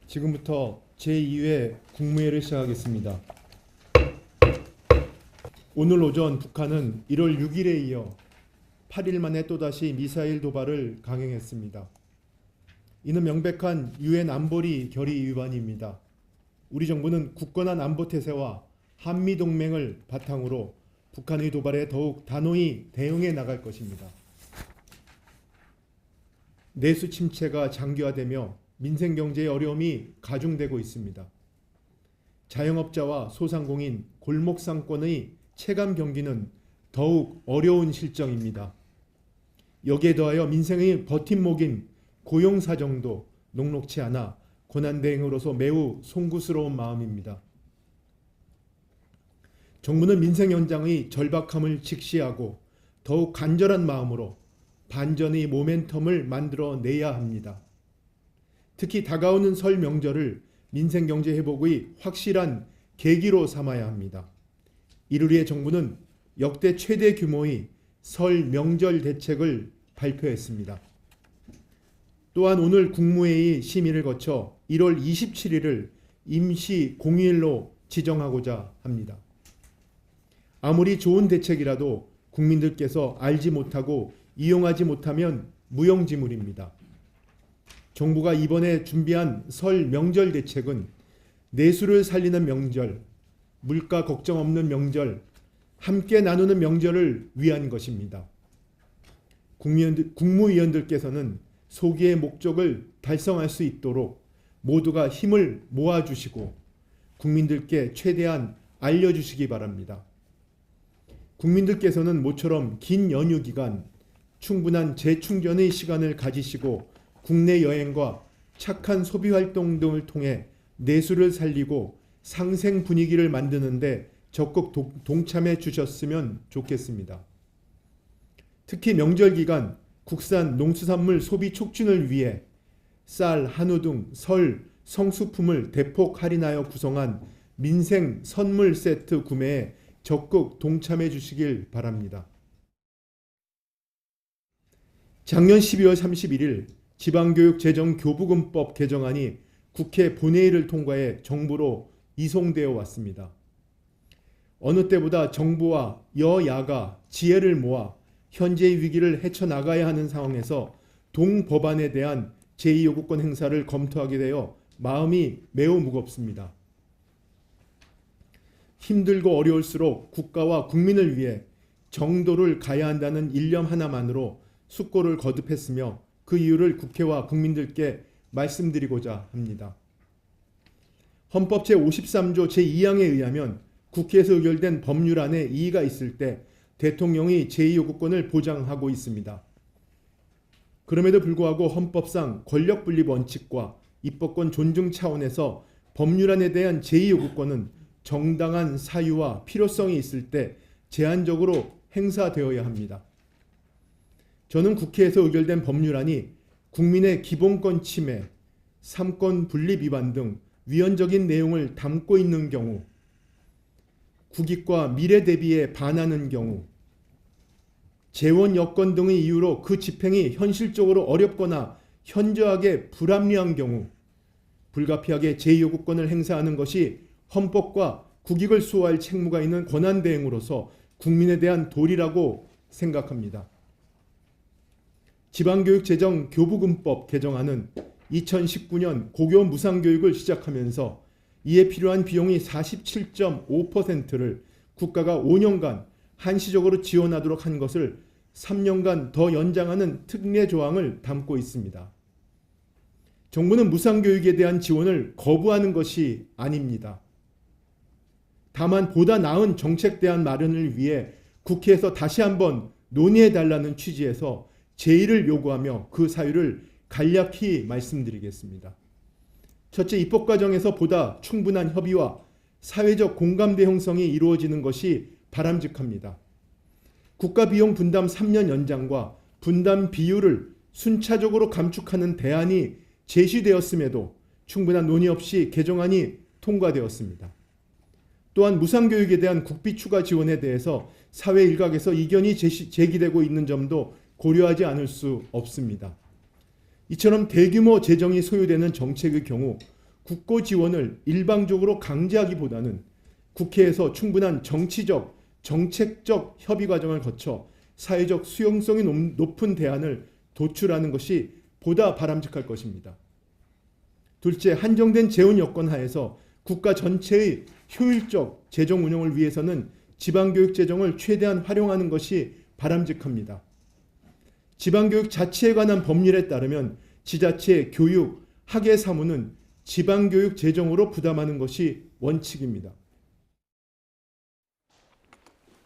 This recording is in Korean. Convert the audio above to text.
지금부터 제2회 국무회의를 시작하겠습니다. 오늘 오전 북한은 1월 6일에 이어 8일 만에 또다시 미사일 도발을 강행했습니다. 이는 명백한 유엔 안보리 결의 위반입니다. 우리 정부는 굳건한 안보 태세와 한미동맹을 바탕으로 북한의 도발에 더욱 단호히 대응해 나갈 것입니다. 내수 침체가 장기화되며 민생경제의 어려움이 가중되고 있습니다. 자영업자와 소상공인, 골목상권의 체감 경기는 더욱 어려운 실정입니다. 여기에 더하여 민생의 버팀목인 고용사정도 녹록치 않아 고난대행으로서 매우 송구스러운 마음입니다. 정부는 민생 현장의 절박함을 직시하고 더욱 간절한 마음으로 반전의 모멘텀을 만들어내야 합니다. 특히 다가오는 설 명절을 민생경제 회복의 확실한 계기로 삼아야 합니다. 이를 위해 정부는 역대 최대 규모의 설 명절 대책을 발표했습니다. 또한 오늘 국무회의 심의를 거쳐 1월 27일을 임시 공휴일로 지정하고자 합니다. 아무리 좋은 대책이라도 국민들께서 알지 못하고 이용하지 못하면 무용지물입니다. 정부가 이번에 준비한 설 명절 대책은 내수를 살리는 명절, 물가 걱정 없는 명절, 함께 나누는 명절을 위한 것입니다. 국무위원들께서는 소기의 목적을 달성할 수 있도록 모두가 힘을 모아주시고 국민들께 최대한 알려주시기 바랍니다. 국민들께서는 모처럼 긴 연휴 기간 충분한 재충전의 시간을 가지시고 국내 여행과 착한 소비 활동 등을 통해 내수를 살리고 상생 분위기를 만드는 데 적극 동참해 주셨으면 좋겠습니다. 특히 명절 기간 국산 농수산물 소비 촉진을 위해 쌀, 한우 등 설 성수품을 대폭 할인하여 구성한 민생 선물 세트 구매에 적극 동참해 주시길 바랍니다. 작년 12월 31일 지방교육재정교부금법 개정안이 국회 본회의를 통과해 정부로 이송되어 왔습니다. 어느 때보다 정부와 여야가 지혜를 모아 현재의 위기를 헤쳐나가야 하는 상황에서 동법안에 대한 제2요구권 행사를 검토하게 되어 마음이 매우 무겁습니다. 힘들고 어려울수록 국가와 국민을 위해 정도를 가야 한다는 일념 하나만으로 숙고를 거듭했으며 그 이유를 국회와 국민들께 말씀드리고자 합니다. 헌법 제53조 제2항에 의하면 국회에서 의결된 법률안에 이의가 있을 때 대통령이 제2요구권을 보장하고 있습니다. 그럼에도 불구하고 헌법상 권력분립 원칙과 입법권 존중 차원에서 법률안에 대한 제2요구권은 정당한 사유와 필요성이 있을 때 제한적으로 행사되어야 합니다. 저는 국회에서 의결된 법률안이 국민의 기본권 침해, 삼권 분립 위반 등 위헌적인 내용을 담고 있는 경우, 국익과 미래 대비에 반하는 경우, 재원 여건 등의 이유로 그 집행이 현실적으로 어렵거나 현저하게 불합리한 경우 불가피하게 제2요구권을 행사하는 것이 헌법과 국익을 수호할 책무가 있는 권한대행으로서 국민에 대한 도리라고 생각합니다. 지방교육재정교부금법 개정안은 2019년 고교 무상교육을 시작하면서 이에 필요한 비용이 47.5%를 국가가 5년간 한시적으로 지원하도록 한 것을 3년간 더 연장하는 특례 조항을 담고 있습니다. 정부는 무상교육에 대한 지원을 거부하는 것이 아닙니다. 다만 보다 나은 정책 대안 마련을 위해 국회에서 다시 한번 논의해달라는 취지에서 제의를 요구하며 그 사유를 간략히 말씀드리겠습니다. 첫째, 입법 과정에서 보다 충분한 협의와 사회적 공감대 형성이 이루어지는 것이 바람직합니다. 국가 비용 분담 3년 연장과 분담 비율을 순차적으로 감축하는 대안이 제시되었음에도 충분한 논의 없이 개정안이 통과되었습니다. 또한 무상교육에 대한 국비 추가 지원에 대해서 사회 일각에서 이견이 제기되고 있는 점도 고려하지 않을 수 없습니다. 이처럼 대규모 재정이 소요되는 정책의 경우 국고 지원을 일방적으로 강제하기보다는 국회에서 충분한 정치적, 정책적 협의 과정을 거쳐 사회적 수용성이 높은 대안을 도출하는 것이 보다 바람직할 것입니다. 둘째, 한정된 재원 여건 하에서 국가 전체의 효율적 재정 운영을 위해서는 지방교육 재정을 최대한 활용하는 것이 바람직합니다. 지방교육 자치에 관한 법률에 따르면 지자체 교육, 학예 사무는 지방교육 재정으로 부담하는 것이 원칙입니다.